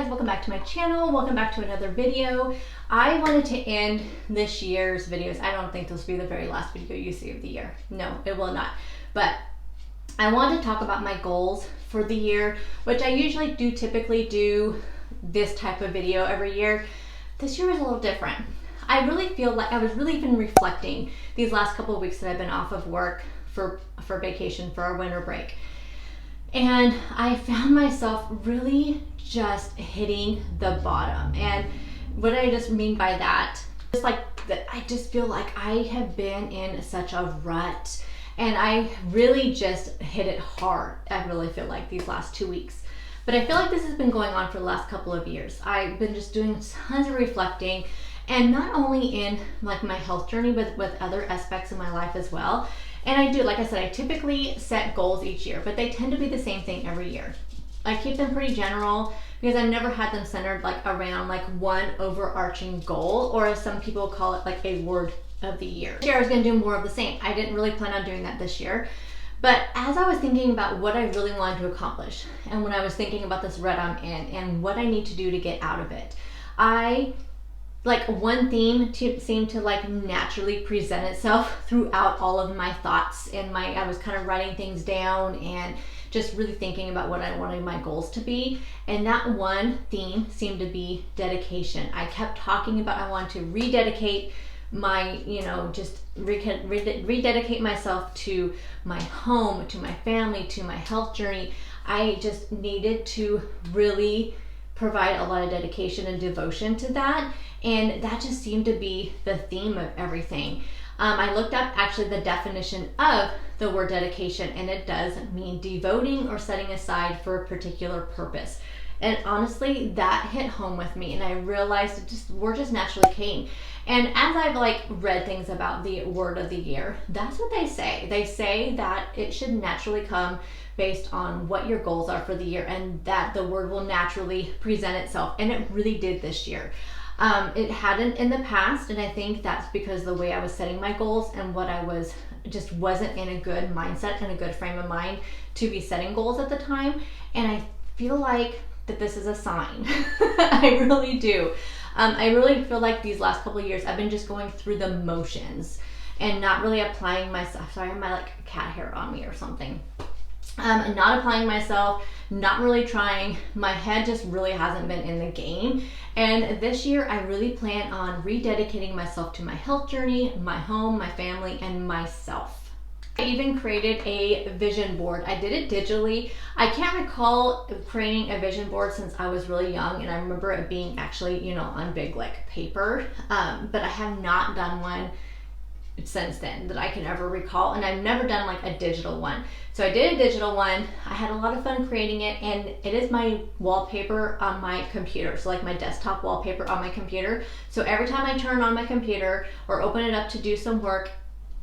guys, welcome back to my channel. Welcome back to another video. I wanted to end this year's videos. I don't think this will be the very last video you see of the year. No, it will not. But I want to talk about my goals for the year, which I usually typically do this type of video every year. This year is a little different. I really feel like I was really even reflecting these last couple of weeks that I've been off of work for vacation, for our winter break. And I found myself really just hitting the bottom. And what I just mean by that, just like that, I just feel like I have been in such a rut, and I really just hit it hard. I really feel like these last 2 weeks. But I feel like this has been going on for the last couple of years. I've been just doing tons of reflecting, and not only in like my health journey, but with other aspects of my life as well. And I do, like I said, I typically set goals each year, but they tend to be the same thing every year. I keep them pretty general because I've never had them centered like around like one overarching goal, or as some people call it, like a word of the year. This year I was gonna do more of the same. I didn't really plan on doing that this year. But as I was thinking about what I really wanted to accomplish, and when I was thinking about this rut I'm in and what I need to do to get out of it, like one theme seemed to like naturally present itself throughout all of my thoughts and I was kind of writing things down and just really thinking about what I wanted my goals to be. And that one theme seemed to be dedication. I kept talking about I want to rededicate my, just rededicate myself to my home, to my family, to my health journey. I just needed to really provide a lot of dedication and devotion to that, and that just seemed to be the theme of everything. I looked up actually the definition of the word dedication, and it does mean devoting or setting aside for a particular purpose. And honestly, that hit home with me, and I realized word just naturally came. And as I've like read things about the word of the year, that's what they say. They say that it should naturally come based on what your goals are for the year, and that the word will naturally present itself. And it really did this year. It hadn't in the past, and I think that's because the way I was setting my goals and what I was just wasn't in a good mindset and a good frame of mind to be setting goals at the time. And I feel like that this is a sign. I really do. I really feel like these last couple of years I've been just going through the motions and not really applying myself. Sorry, I have my like cat hair on me or something. Not applying myself, not really trying. My head just really hasn't been in the game. And this year I really plan on rededicating myself to my health journey, my home, my family, and myself. I even created a vision board. I did it digitally. I can't recall creating a vision board since I was really young, and I remember it being actually, on big like paper, but I have not done one since then that I can ever recall, and I've never done like a digital one. So I did a digital one. I had a lot of fun creating it, and it is my wallpaper on my computer, so like my desktop wallpaper on my computer. So every time I turn on my computer or open it up to do some work,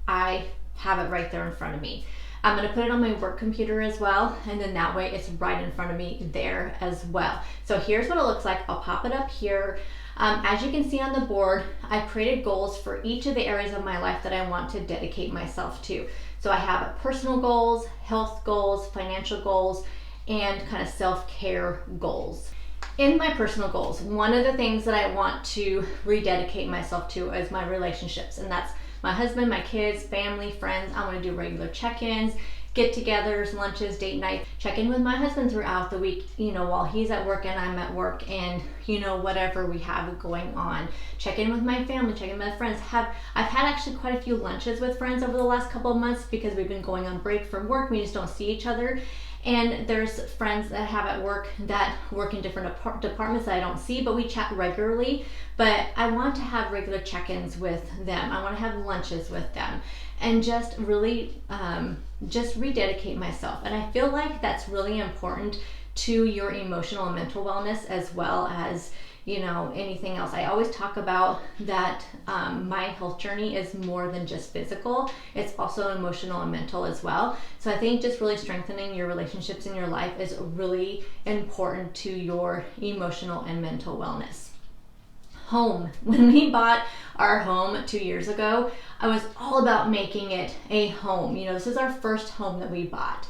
I have it right there in front of me. I'm going to put it on my work computer as well, and then that way it's right in front of me there as well. So here's what it looks like. I'll pop it up here. As you can see on the board, I created goals for each of the areas of my life that I want to dedicate myself to. So I have personal goals, health goals, financial goals, and kind of self-care goals. In my personal goals, one of the things that I want to rededicate myself to is my relationships, and that's my husband, my kids, family, friends. I want to do regular check-ins, get-togethers, lunches, date night, check in with my husband throughout the week, while he's at work and I'm at work, and whatever we have going on. Check in with my family, check in with my friends. I've had actually quite a few lunches with friends over the last couple of months because we've been going on break from work. We just don't see each other. And there's friends that I have at work that work in different departments that I don't see, but we chat regularly. But I want to have regular check-ins with them. I want to have lunches with them, and just really just rededicate myself. And I feel like that's really important to your emotional and mental wellness, as well as anything else. I always talk about that my health journey is more than just physical. It's also emotional and mental as well. So I think just really strengthening your relationships in your life is really important to your emotional and mental wellness. Home. When we bought our home 2 years ago, I was all about making it a home. This is our first home that we bought.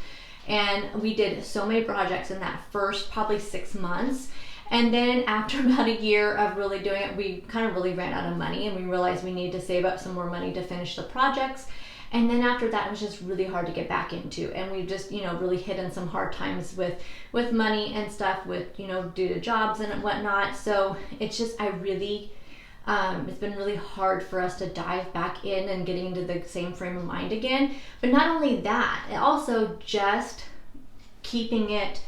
And we did so many projects in that first probably 6 months. And then after about a year of really doing it, we kind of really ran out of money, and we realized we needed to save up some more money to finish the projects. And then after that, it was just really hard to get back into. And we just, really hit in some hard times with money and stuff, with, due to jobs and whatnot. So it's just, it's been really hard for us to dive back in and getting into the same frame of mind again. But not only that, it also just keeping it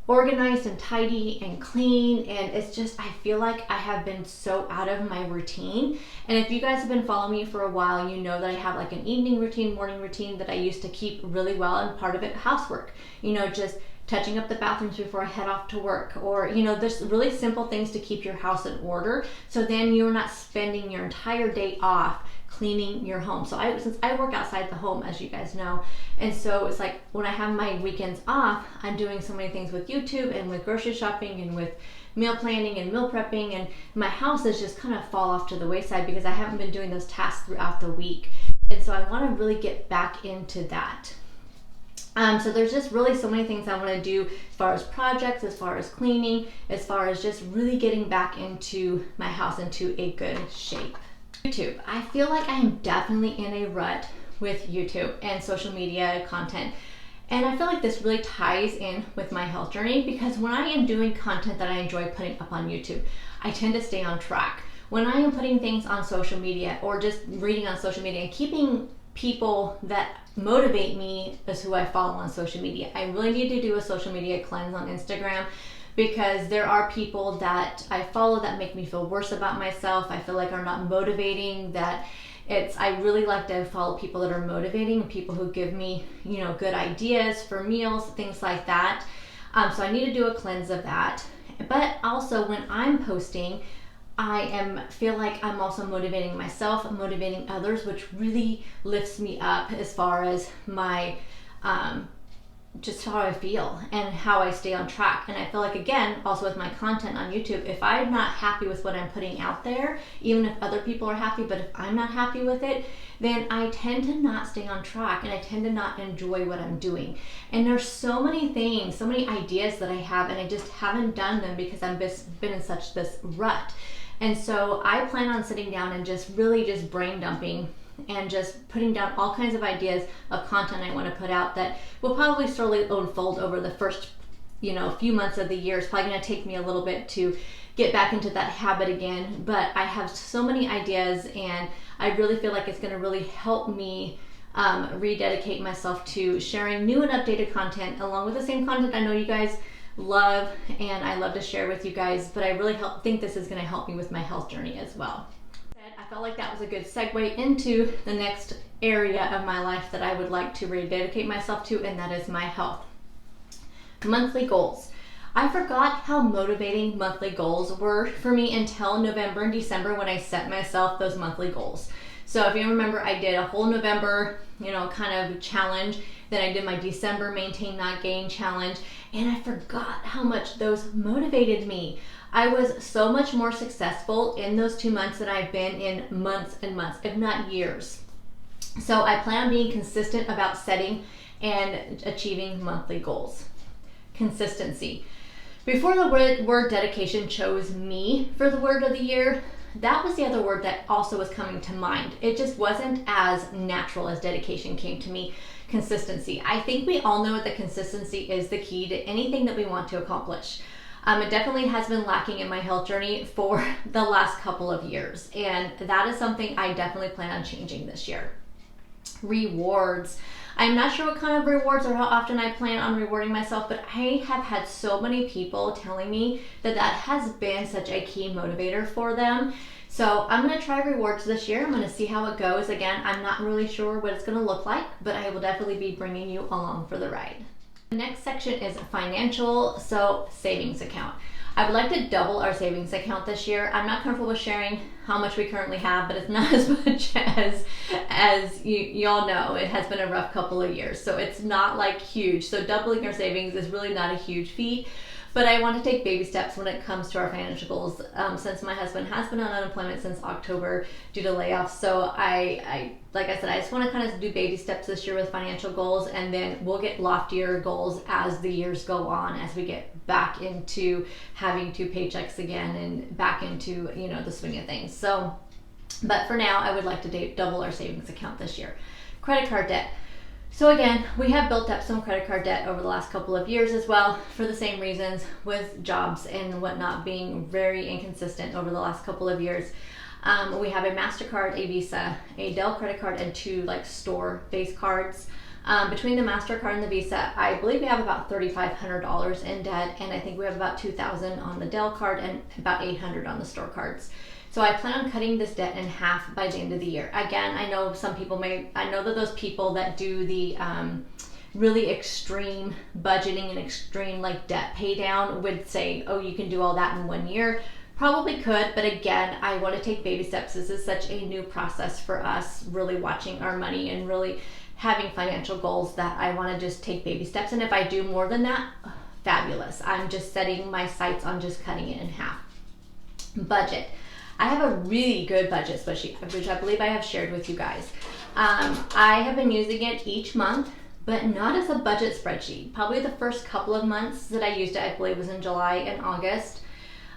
organized and tidy and clean, and it's just, I feel like I have been so out of my routine. And if you guys have been following me for a while, you know that I have like an evening routine, morning routine that I used to keep really well, and part of it housework, just touching up the bathrooms before I head off to work, or there's really simple things to keep your house in order, so then you're not spending your entire day off cleaning your home. So since I work outside the home, as you guys know, and so it's like when I have my weekends off, I'm doing so many things with YouTube and with grocery shopping and with meal planning and meal prepping, and my house is just kind of fall off to the wayside because I haven't been doing those tasks throughout the week. And so I want to really get back into that. So there's just really so many things I want to do as far as projects, as far as cleaning, as far as just really getting back into my house into a good shape. YouTube. I feel like I am definitely in a rut with YouTube and social media content. And I feel like this really ties in with my health journey, because when I am doing content that I enjoy putting up on YouTube, I tend to stay on track. When I am putting things on social media or just reading on social media and keeping people that motivate me as who I follow on social media, I really need to do a social media cleanse on Instagram, because there are people that I follow that make me feel worse about myself. I feel like are not motivating. I really like to follow people that are motivating, people who give me, good ideas for meals, things like that. So I need to do a cleanse of that. But also when I'm posting, I feel like I'm also motivating myself, motivating others, which really lifts me up as far as my just how I feel and how I stay on track. And I feel like, again, also with my content on YouTube, if I'm not happy with what I'm putting out there, even if other people are happy, but if I'm not happy with it, then I tend to not stay on track, and I tend to not enjoy what I'm doing. And there's so many things, so many ideas that I have, and I just haven't done them because I've been in such this rut. And so I plan on sitting down and just really just brain dumping and just putting down all kinds of ideas of content I want to put out that will probably slowly unfold over the first, few months of the year. It's probably going to take me a little bit to get back into that habit again, but I have so many ideas, and I really feel like it's going to really help me rededicate myself to sharing new and updated content along with the same content I know you guys love and I love to share with you guys, but I really think this is going to help me with my health journey as well. I felt like that was a good segue into the next area of my life that I would like to rededicate myself to, and that is my health. Monthly goals. I forgot how motivating monthly goals were for me until November and December, when I set myself those monthly goals. So if you remember, I did a whole November, kind of challenge. Then I did my December maintain not gain challenge, and I forgot how much those motivated me. I was so much more successful in those 2 months than I've been in months and months, if not years. So I plan on being consistent about setting and achieving monthly goals. Consistency. Before the word dedication chose me for the word of the year, that was the other word that also was coming to mind. It just wasn't as natural as dedication came to me. Consistency. I think we all know that consistency is the key to anything that we want to accomplish. It definitely has been lacking in my health journey for the last couple of years, and that is something I definitely plan on changing this year. Rewards. I'm not sure what kind of rewards or how often I plan on rewarding myself, but I have had so many people telling me that has been such a key motivator for them. So I'm going to try rewards this year. I'm going to see how it goes. Again, I'm not really sure what it's going to look like, but I will definitely be bringing you along for the ride. The next section is financial, so savings account. I would like to double our savings account this year. I'm not comfortable with sharing how much we currently have, but it's not as much as you all know. It has been a rough couple of years, so it's not like huge. So doubling our savings is really not a huge feat. But I want to take baby steps when it comes to our financial goals, since my husband has been on unemployment since October due to layoffs. So I like I said, I just want to kind of do baby steps this year with financial goals, and then we'll get loftier goals as the years go on, as we get back into having 2 paychecks again and back into, you know, the swing of things. So, but for now, I would like to double our savings account this year. Credit card debt. So again, we have built up some credit card debt over the last couple of years as well, for the same reasons, with jobs and whatnot being very inconsistent over the last couple of years. We have a MasterCard, a Visa, a Dell credit card, and 2 like store-based cards. Between the MasterCard and the Visa, I believe we have about $3,500 in debt, and I think we have about $2,000 on the Dell card and about $800 on the store cards. So I plan on cutting this debt in half by the end of the year. Again, I know some people I know that those people that do the really extreme budgeting and extreme like debt pay down would say, oh, you can do all that in 1 year. Probably could, but again, I want to take baby steps. This is such a new process for us, really watching our money and really having financial goals, that I want to just take baby steps. And if I do more than that, fabulous. I'm just setting my sights on just cutting it in half. Budget. I have a really good budget spreadsheet, which I believe I have shared with you guys. I have been using it each month, but not as a budget spreadsheet. Probably the first couple of months that I used it, I believe was in July and August,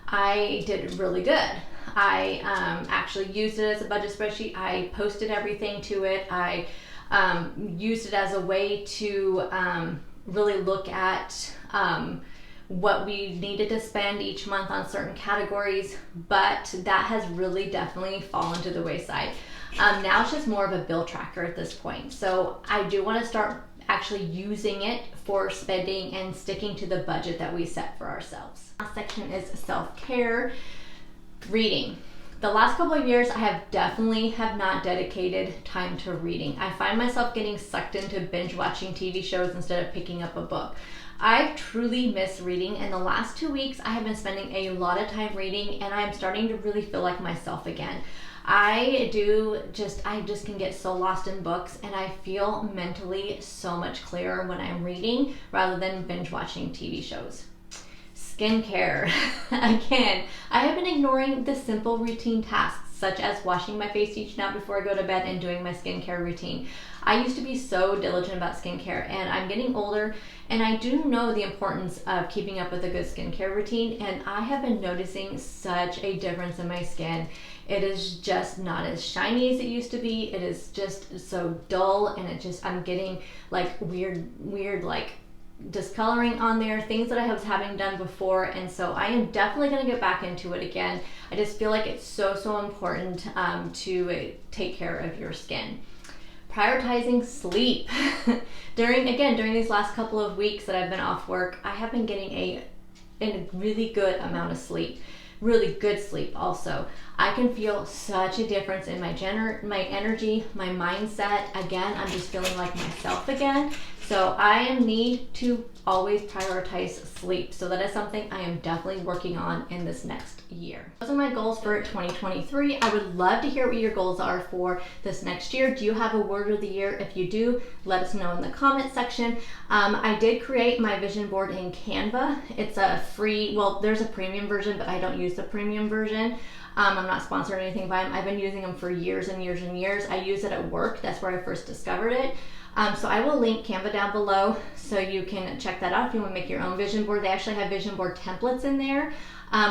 I did really good. I actually used it as a budget spreadsheet. I posted everything to it. I used it as a way to really look at what we needed to spend each month on certain categories, but that has really definitely fallen to the wayside. Now it's just more of a bill tracker at this point. So I do want to start actually using it for spending and sticking to the budget that we set for ourselves. Last section is self-care. Reading. The last couple of years, I have definitely not dedicated time to reading. I find myself getting sucked into binge watching TV shows instead of picking up a book. I truly miss reading, and the last 2 weeks I have been spending a lot of time reading, and I'm starting to really feel like myself again. I just can get so lost in books, and I feel mentally so much clearer when I'm reading rather than binge watching TV shows. Skincare. Again, I have been ignoring the simple routine tasks such as washing my face each night before I go to bed and doing my skincare routine. I used to be so diligent about skincare, and I'm getting older, and I do know the importance of keeping up with a good skincare routine, and I have been noticing such a difference in my skin. It is just not as shiny as it used to be. It is just so dull, and I'm getting like weird like discoloring on there, things that I was having done before, and so I am definitely going to get back into it again. I just feel like it's so important to take care of your skin. Prioritizing sleep. During these last couple of weeks that I've been off work, I have been getting a really good amount of sleep. Really good sleep also. I can feel such a difference in my energy, my mindset. Again, I'm just feeling like myself again. So I need to always prioritize sleep. So that is something I am definitely working on in this next year. Those are my goals for 2023. I would love to hear what your goals are for this next year. Do you have a word of the year? If you do, let us know in the comment section. I did create my vision board in Canva. It's a free, well, there's a premium version, but I don't use the premium version. I'm not sponsored or anything by them. I've been using them for years and years and years. I use it at work. That's where I first discovered it. So I will link Canva down below so you can check that out if you want to make your own vision board. They actually have vision board templates in there,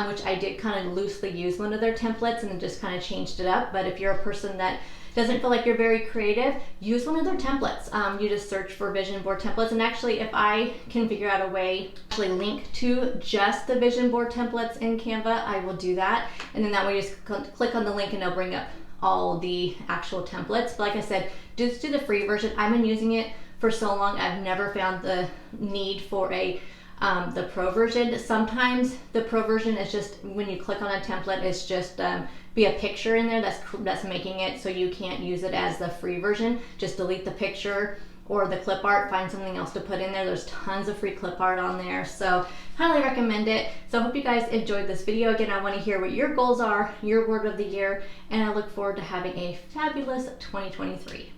which I did kind of loosely use one of their templates and then just kind of changed it up. But if you're a person that doesn't feel like you're very creative, use one of their templates. You just search for vision board templates, and actually if I can figure out a way to link to just the vision board templates in Canva, I will do that. And then that way you just click on the link and it'll bring up all the actual templates. But like I said, just do the free version. I've been using it for so long, I've never found the need for the pro version. Sometimes the pro version is just when you click on a template, it's just be a picture in there that's making it so you can't use it as the free version. Just delete the picture or the clip art, find something else to put in there. There's tons of free clip art on there, so highly recommend it. So I hope you guys enjoyed this video. Again, I want to hear what your goals are, your word of the year, and I look forward to having a fabulous 2023.